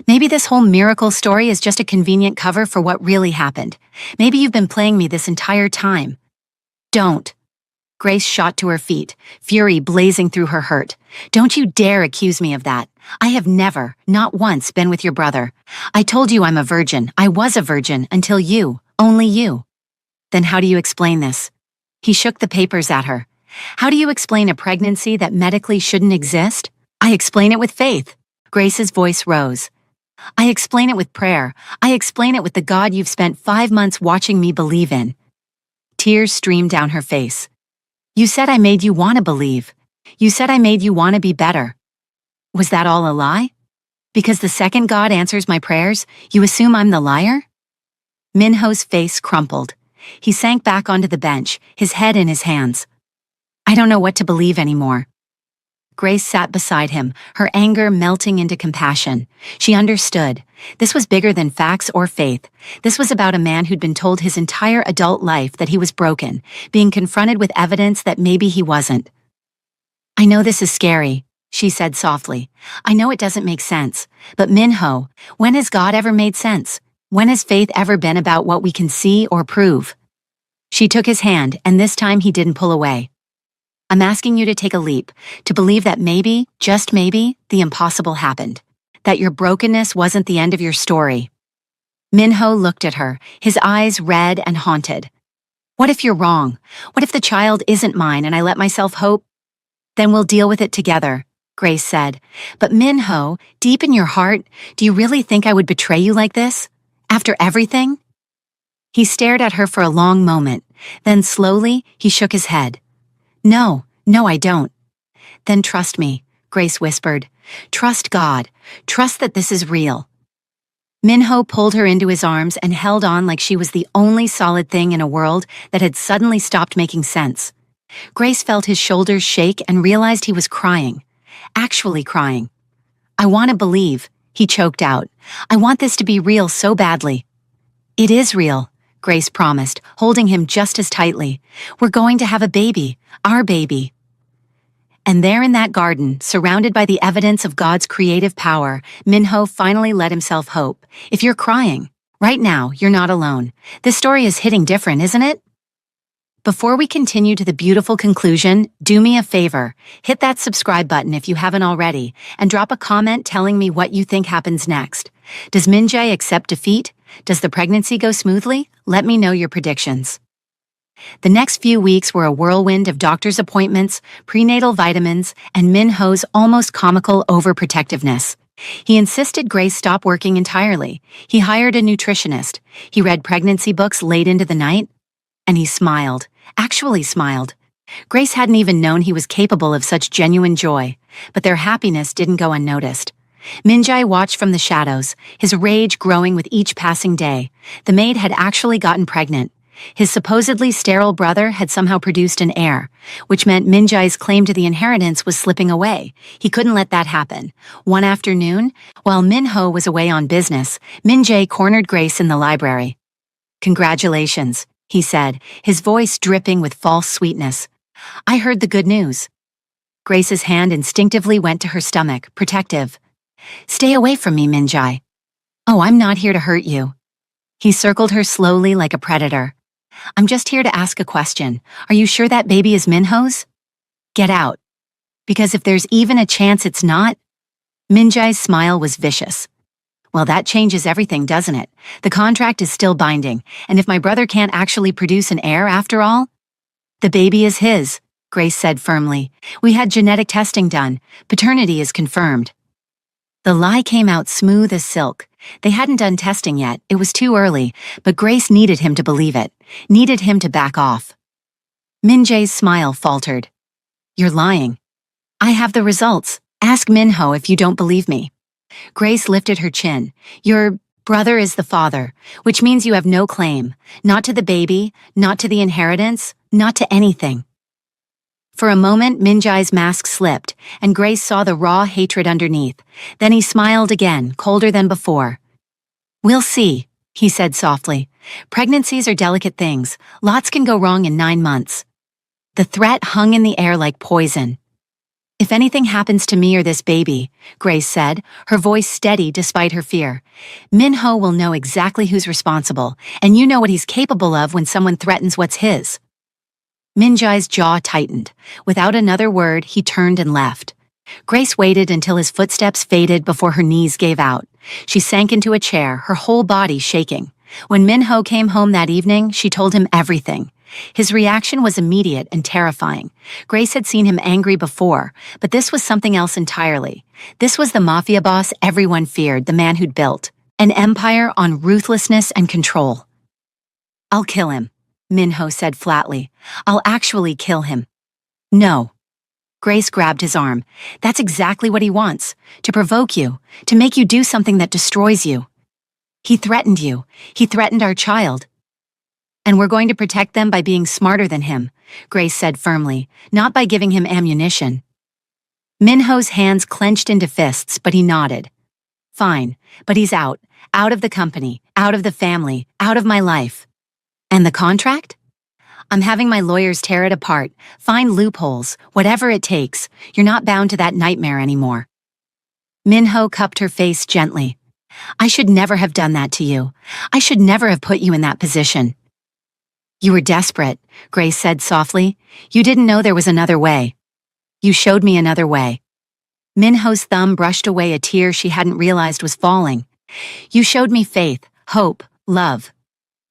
Maybe this whole miracle story is just a convenient cover for what really happened. Maybe you've been playing me this entire time. Don't. Grace shot to her feet, fury blazing through her hurt. Don't you dare accuse me of that. I have never, not once, been with your brother. I told you I'm a virgin. I was a virgin until you, only you. Then how do you explain this? He shook the papers at her. How do you explain a pregnancy that medically shouldn't exist? I explain it with faith. Grace's voice rose. I explain it with prayer. I explain it with the God you've spent 5 months watching me believe in. Tears streamed down her face. You said I made you want to believe. You said I made you want to be better. Was that all a lie? Because the second God answers my prayers, you assume I'm the liar? Minho's face crumpled. He sank back onto the bench, his head in his hands. I don't know what to believe anymore. Grace sat beside him, her anger melting into compassion. She understood. This was bigger than facts or faith. This was about a man who'd been told his entire adult life that he was broken, being confronted with evidence that maybe he wasn't. I know this is scary, she said softly. I know it doesn't make sense, but Minho, when has God ever made sense? When has faith ever been about what we can see or prove? She took his hand, and this time he didn't pull away. I'm asking you to take a leap, to believe that maybe, just maybe, the impossible happened. That your brokenness wasn't the end of your story. Minho looked at her, his eyes red and haunted. What if you're wrong? What if the child isn't mine and I let myself hope? Then we'll deal with it together, Grace said. But Minho, deep in your heart, do you really think I would betray you like this? After everything? He stared at her for a long moment. Then slowly, he shook his head. No, I don't. Then trust me, Grace whispered. Trust God. Trust that this is real. Minho pulled her into his arms and held on like she was the only solid thing in a world that had suddenly stopped making sense. Grace felt his shoulders shake and realized he was crying. Actually crying. I want to believe, he choked out. I want this to be real so badly. It is real, Grace promised, holding him just as tightly. We're going to have a baby, our baby. And there in that garden, surrounded by the evidence of God's creative power, Minho finally let himself hope. If you're crying, right now, you're not alone. This story is hitting different, isn't it? Before we continue to the beautiful conclusion, do me a favor. Hit that subscribe button if you haven't already, and drop a comment telling me what you think happens next. Does Min-jae accept defeat? Does the pregnancy go smoothly? Let me know your predictions. The next few weeks were a whirlwind of doctor's appointments, prenatal vitamins, and Minho's almost comical overprotectiveness. He insisted Grace stop working entirely. He hired a nutritionist. He read pregnancy books late into the night. And he smiled, actually smiled. Grace hadn't even known he was capable of such genuine joy, but their happiness didn't go unnoticed. Min-jae watched from the shadows, his rage growing with each passing day. The maid had actually gotten pregnant. His supposedly sterile brother had somehow produced an heir, which meant Min-jae's claim to the inheritance was slipping away. He couldn't let that happen. One afternoon, while Minho was away on business, Min-jae cornered Grace in the library. Congratulations, he said, his voice dripping with false sweetness. I heard the good news. Grace's hand instinctively went to her stomach, protective. Stay away from me, Min-jae. Oh, I'm not here to hurt you. He circled her slowly like a predator. I'm just here to ask a question. Are you sure that baby is Minho's? Get out. Because if there's even a chance it's not... Min-jae's smile was vicious. Well, that changes everything, doesn't it? The contract is still binding, and if my brother can't actually produce an heir after all... The baby is his, Grace said firmly. We had genetic testing done. Paternity is confirmed. The lie came out smooth as silk. They hadn't done testing yet, it was too early, but Grace needed him to believe it, needed him to back off. Min-jae's smile faltered. You're lying. I have the results. Ask Minho if you don't believe me. Grace lifted her chin. Your brother is the father, which means you have no claim, not to the baby, not to the inheritance, not to anything. For a moment, Min-jae's mask slipped, and Grace saw the raw hatred underneath. Then he smiled again, colder than before. We'll see, he said softly. Pregnancies are delicate things. Lots can go wrong in 9 months. The threat hung in the air like poison. If anything happens to me or this baby, Grace said, her voice steady despite her fear, Minho will know exactly who's responsible, and you know what he's capable of when someone threatens what's his. Min-jae's jaw tightened. Without another word, he turned and left. Grace waited until his footsteps faded before her knees gave out. She sank into a chair, her whole body shaking. When Minho came home that evening, she told him everything. His reaction was immediate and terrifying. Grace had seen him angry before, but this was something else entirely. This was the Mafia boss everyone feared, the man who'd built an empire on ruthlessness and control. I'll kill him, Minho said flatly. I'll actually kill him. No. Grace grabbed his arm. That's exactly what he wants. To provoke you. To make you do something that destroys you. He threatened you. He threatened our child. And we're going to protect them by being smarter than him, Grace said firmly, not by giving him ammunition. Minho's hands clenched into fists, but he nodded. Fine, but he's out of the company, out of the family, out of my life. And the contract? I'm having my lawyers tear it apart, find loopholes, whatever it takes. You're not bound to that nightmare anymore. Minho cupped her face gently. I should never have done that to you. I should never have put you in that position. You were desperate, Grace said softly. You didn't know there was another way. You showed me another way. Minho's thumb brushed away a tear she hadn't realized was falling. You showed me faith, hope, love.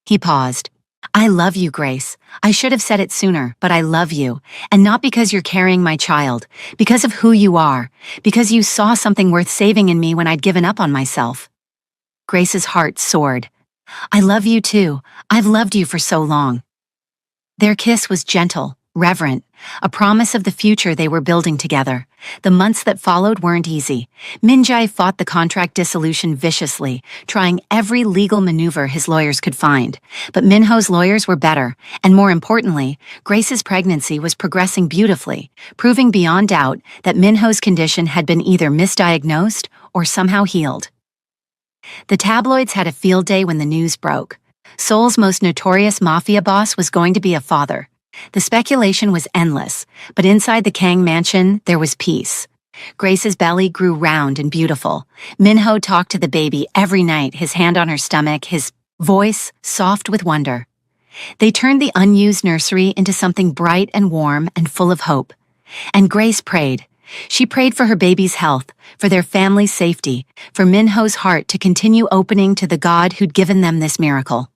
He paused. I love you, Grace. I should have said it sooner, but I love you. And not because you're carrying my child, because of who you are, because you saw something worth saving in me when I'd given up on myself. Grace's heart soared. I love you too. I've loved you for so long. Their kiss was gentle, reverent, a promise of the future they were building together. The months that followed weren't easy. Minjai fought the contract dissolution viciously, trying every legal maneuver his lawyers could find. But Minho's lawyers were better, and more importantly, Grace's pregnancy was progressing beautifully, proving beyond doubt that Minho's condition had been either misdiagnosed or somehow healed. The tabloids had a field day when the news broke. Seoul's most notorious mafia boss was going to be a father. The speculation was endless, but inside the Kang mansion, there was peace. Grace's belly grew round and beautiful. Minho talked to the baby every night, his hand on her stomach, his voice soft with wonder. They turned the unused nursery into something bright and warm and full of hope. And Grace prayed. She prayed for her baby's health, for their family's safety, for Minho's heart to continue opening to the God who'd given them this miracle.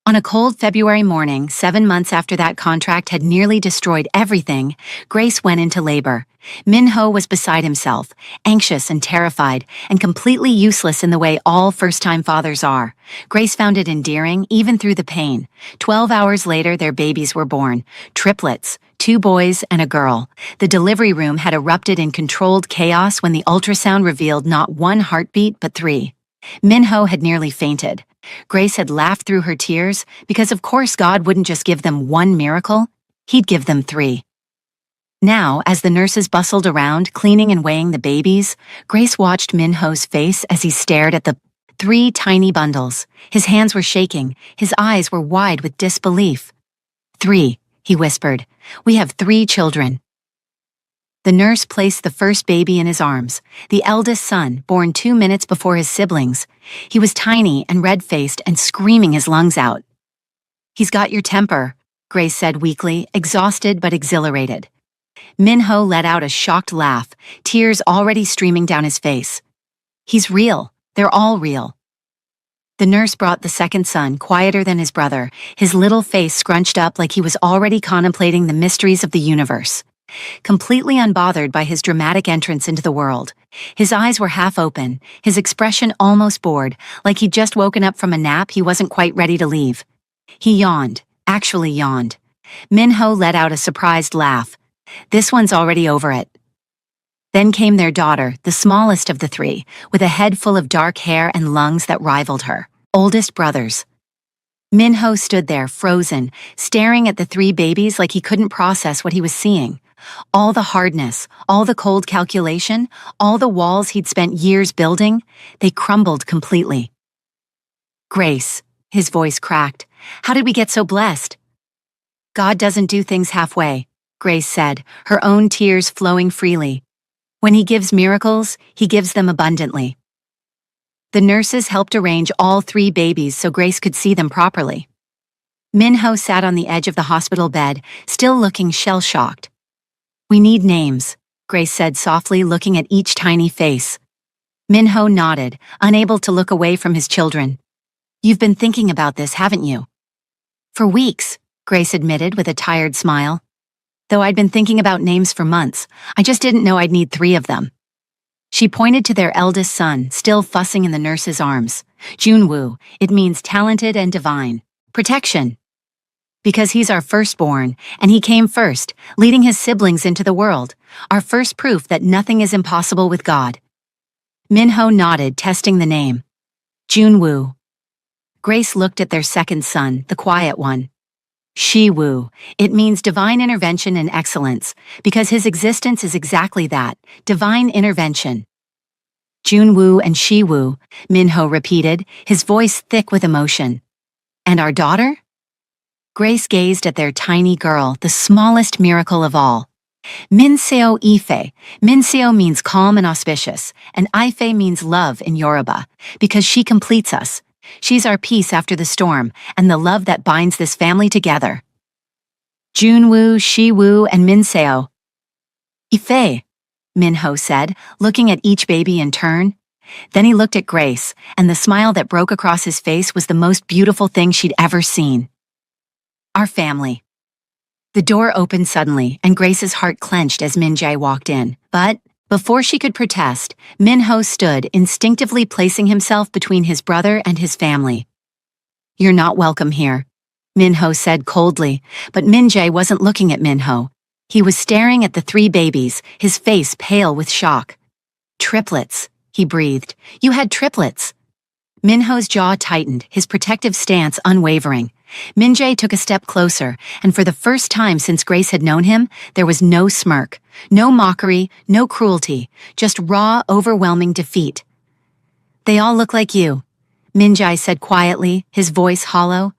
On a cold February morning, 7 months after that contract had nearly destroyed everything, Grace went into labor. Minho was beside himself, anxious and terrified, and completely useless in the way all first-time fathers are. Grace found it endearing, even through the pain. 12 hours later, their babies were born. Triplets, 2 boys and a girl. The delivery room had erupted in controlled chaos when the ultrasound revealed not 1 heartbeat but 3. Minho had nearly fainted. Grace had laughed through her tears because of course God wouldn't just give them 1 miracle, he'd give them 3. Now, as the nurses bustled around, cleaning and weighing the babies, Grace watched Minho's face as he stared at the 3 tiny bundles. His hands were shaking, his eyes were wide with disbelief. 3, he whispered. We have 3 children. The nurse placed the first baby in his arms, the eldest son, born 2 minutes before his siblings. He was tiny and red-faced and screaming his lungs out. He's got your temper, Grace said weakly, exhausted but exhilarated. Minho let out a shocked laugh, tears already streaming down his face. He's real. They're all real. The nurse brought the second son, quieter than his brother, his little face scrunched up like he was already contemplating the mysteries of the universe. Completely unbothered by his dramatic entrance into the world. His eyes were half open, his expression almost bored, like he'd just woken up from a nap he wasn't quite ready to leave. He yawned, actually yawned. Minho let out a surprised laugh. This one's already over it. Then came their daughter, the smallest of the 3, with a head full of dark hair and lungs that rivaled her. Oldest brothers. Minho stood there, frozen, staring at the 3 babies like he couldn't process what he was seeing. All the hardness, all the cold calculation, all the walls he'd spent years building, they crumbled completely. Grace, his voice cracked. How did we get so blessed? God doesn't do things halfway, Grace said, her own tears flowing freely. When he gives miracles, he gives them abundantly. The nurses helped arrange all 3 babies so Grace could see them properly. Minho sat on the edge of the hospital bed, still looking shell-shocked. We need names, Grace said softly, looking at each tiny face. Minho nodded, unable to look away from his children. You've been thinking about this, haven't you? For weeks, Grace admitted with a tired smile. Though I'd been thinking about names for months, I just didn't know I'd need 3 of them. She pointed to their eldest son, still fussing in the nurse's arms. Junwoo, it means talented and divine. Protection. Because he's our firstborn, and he came first, leading his siblings into the world, our first proof that nothing is impossible with God. Minho nodded, testing the name. Junwoo. Grace looked at their second son, the quiet one. Shiwoo. It means divine intervention and excellence, because his existence is exactly that, divine intervention. Junwoo and Shiwoo, Minho repeated, his voice thick with emotion. And our daughter? Grace gazed at their tiny girl, the smallest miracle of all. Minseo Ife. Minseo means calm and auspicious, and Ife means love in Yoruba, because she completes us. She's our peace after the storm, and the love that binds this family together. Junwoo, Shiwoo, and Minseo. Ife, Minho said, looking at each baby in turn. Then he looked at Grace, and the smile that broke across his face was the most beautiful thing she'd ever seen. Our family. The door opened suddenly, and Grace's heart clenched as Min-jae walked in. But, before she could protest, Min-ho stood, instinctively placing himself between his brother and his family. "You're not welcome here," Min-ho said coldly, but Min-jae wasn't looking at Min-ho. He was staring at the three babies, his face pale with shock. "Triplets," he breathed. "You had triplets." Min-ho's jaw tightened, his protective stance unwavering. Min-jae took a step closer, and for the first time since Grace had known him, there was no smirk, no mockery, no cruelty, just raw, overwhelming defeat. "They all look like you," Min-jae said quietly, his voice hollow.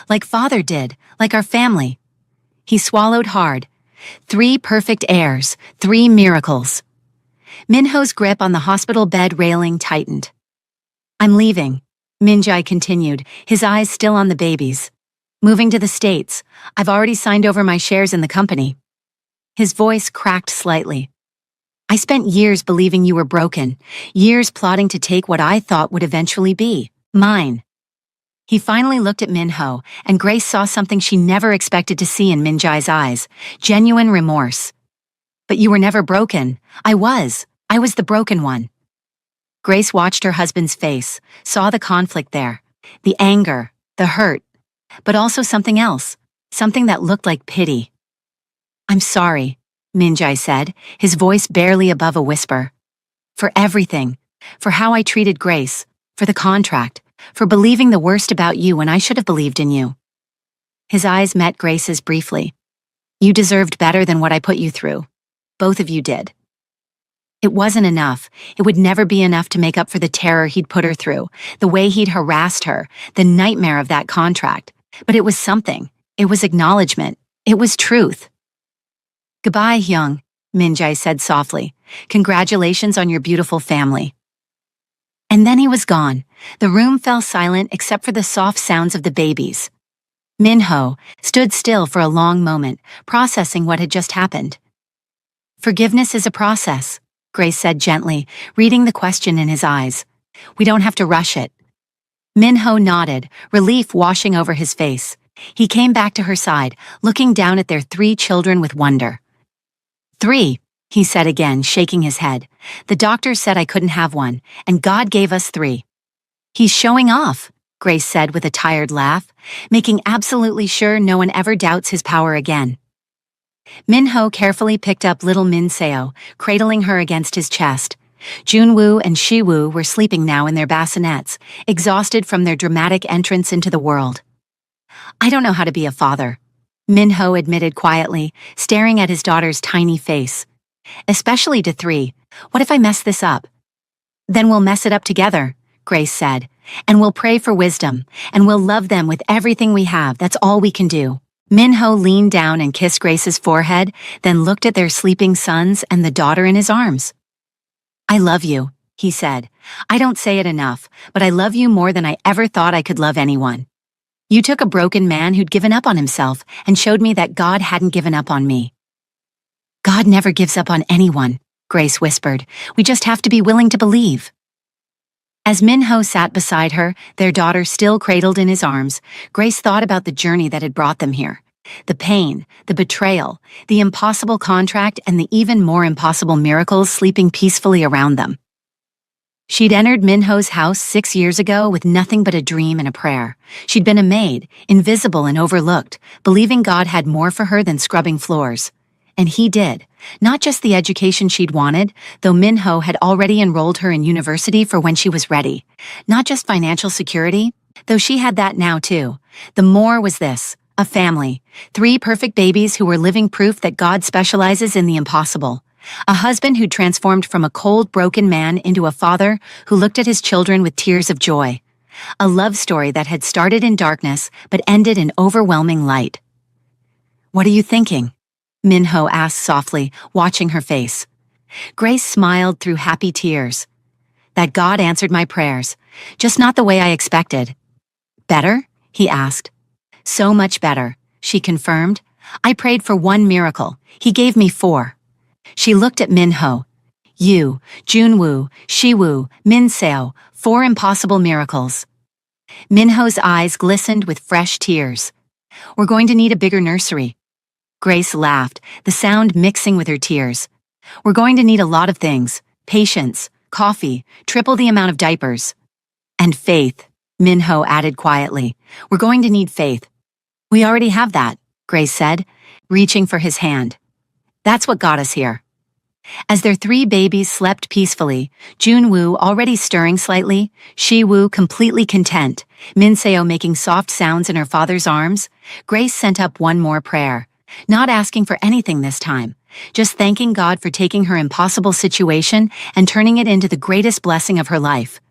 "Like father did, like our family." He swallowed hard. 3 perfect heirs, 3 miracles. Minho's grip on the hospital bed railing tightened. "I'm leaving," Min-jae continued, his eyes still on the babies. "Moving to the States. I've already signed over my shares in the company." His voice cracked slightly. "I spent years believing you were broken, years plotting to take what I thought would eventually be mine." He finally looked at Minho, and Grace saw something she never expected to see in Min-jae's eyes, genuine remorse. "But you were never broken. I was the broken one." Grace watched her husband's face, saw the conflict there, the anger, the hurt, but also something else, something that looked like pity. "I'm sorry," Min-jae said, his voice barely above a whisper. "For everything, for how I treated Grace, for the contract, for believing the worst about you when I should have believed in you." His eyes met Grace's briefly. "You deserved better than what I put you through. Both of you did." It wasn't enough. It would never be enough to make up for the terror he'd put her through, the way he'd harassed her, the nightmare of that contract. But it was something. It was acknowledgement. It was truth. "Goodbye, Hyung," Min-jae said softly. "Congratulations on your beautiful family." And then he was gone. The room fell silent except for the soft sounds of the babies. Minho stood still for a long moment, processing what had just happened. "Forgiveness is a process," Grace said gently, reading the question in his eyes. "We don't have to rush it." Minho nodded, relief washing over his face. He came back to her side, looking down at their 3 children with wonder. 3, he said again, shaking his head. "The doctor said I couldn't have one, and God gave us 3. "He's showing off," Grace said with a tired laugh, making absolutely sure no one ever doubts his power again. Minho carefully picked up little Minseo, cradling her against his chest. Junwoo and Shiwoo were sleeping now in their bassinets, exhausted from their dramatic entrance into the world. "I don't know how to be a father," Minho admitted quietly, staring at his daughter's tiny face. "Especially to 3. What if I mess this up?" "Then we'll mess it up together," Grace said. "And we'll pray for wisdom, and we'll love them with everything we have. That's all we can do." Minho leaned down and kissed Grace's forehead, then looked at their sleeping sons and the daughter in his arms. "I love you," he said. "I don't say it enough, but I love you more than I ever thought I could love anyone. You took a broken man who'd given up on himself and showed me that God hadn't given up on me." "God never gives up on anyone," Grace whispered. "We just have to be willing to believe." As Minho sat beside her, their daughter still cradled in his arms, Grace thought about the journey that had brought them here. The pain, the betrayal, the impossible contract, and the even more impossible miracles sleeping peacefully around them. She'd entered Minho's house 6 years ago with nothing but a dream and a prayer. She'd been a maid, invisible and overlooked, believing God had more for her than scrubbing floors. And he did. Not just the education she'd wanted, though Minho had already enrolled her in university for when she was ready. Not just financial security, though she had that now too. The more was this, a family. 3 perfect babies who were living proof that God specializes in the impossible. A husband who transformed from a cold, broken man into a father who looked at his children with tears of joy. A love story that had started in darkness but ended in overwhelming light. "What are you thinking?" Minho asked softly, watching her face. Grace smiled through happy tears. "That God answered my prayers, just not the way I expected." "Better?" he asked. "So much better," she confirmed. "I prayed for one miracle. He gave me 4. She looked at Minho. "You, Junwoo, Shiwoo, Minseo, 4 impossible miracles." Minho's eyes glistened with fresh tears. "We're going to need a bigger nursery." Grace laughed, the sound mixing with her tears. "We're going to need a lot of things. Patience, coffee, triple the amount of diapers." "And faith," Minho added quietly. "We're going to need faith." "We already have that," Grace said, reaching for his hand. "That's what got us here." As their 3 babies slept peacefully, Junwoo already stirring slightly, Shiwoo completely content, Minseo making soft sounds in her father's arms, Grace sent up one more prayer, not asking for anything this time, just thanking God for taking her impossible situation and turning it into the greatest blessing of her life.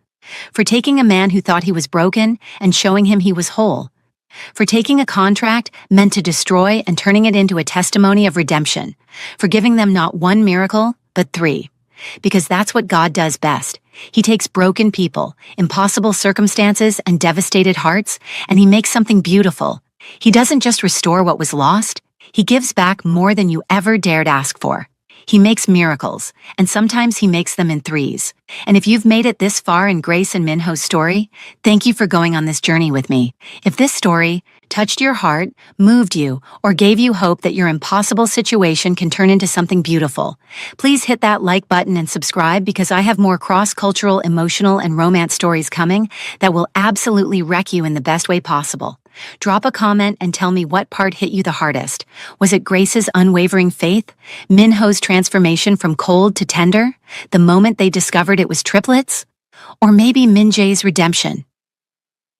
For taking a man who thought he was broken and showing him he was whole. For taking a contract meant to destroy and turning it into a testimony of redemption. For giving them not 1 miracle, but 3. Because that's what God does best. He takes broken people, impossible circumstances, and devastated hearts, and he makes something beautiful. He doesn't just restore what was lost, he gives back more than you ever dared ask for. He makes miracles, and sometimes he makes them in 3s. And if you've made it this far in Grace and Minho's story, thank you for going on this journey with me. If this story touched your heart, moved you, or gave you hope that your impossible situation can turn into something beautiful, please hit that like button and subscribe because I have more cross-cultural, emotional, and romance stories coming that will absolutely wreck you in the best way possible. Drop a comment and tell me what part hit you the hardest. Was it Grace's unwavering faith? Minho's transformation from cold to tender? The moment they discovered it was triplets? Or maybe Minjae's redemption?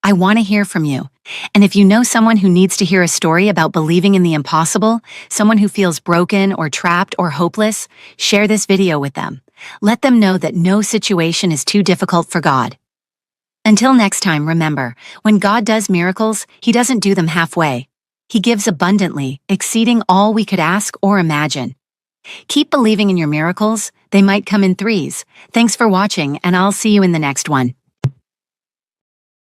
I want to hear from you. And if you know someone who needs to hear a story about believing in the impossible, someone who feels broken or trapped or hopeless, share this video with them. Let them know that no situation is too difficult for God. Until next time, remember, when God does miracles, he doesn't do them halfway. He gives abundantly, exceeding all we could ask or imagine. Keep believing in your miracles. They might come in 3s. Thanks for watching, and I'll see you in the next one.